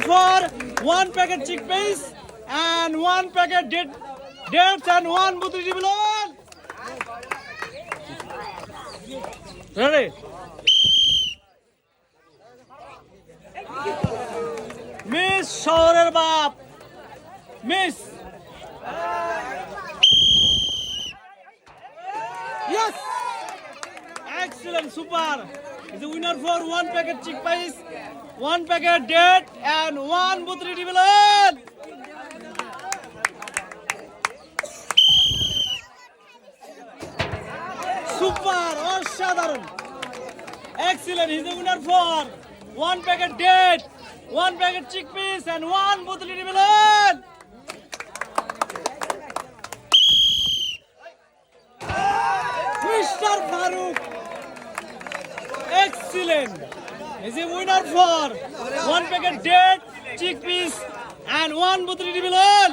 for one packet chickpeas and one packet dates and one butri balloon. Ready? Miss শহরের বাপ Miss. Yes. Excellent, super. Is the winner for one packet chickpeas, one packet date, and one butri balloon. Super, অসাধারণ. Excellent. He's the winner for one packet date, one packet chickpeas, and one butri balloon. Mr. Farooq. Excellent. He's the winner for one packet date, chickpeas, and one butri balloon.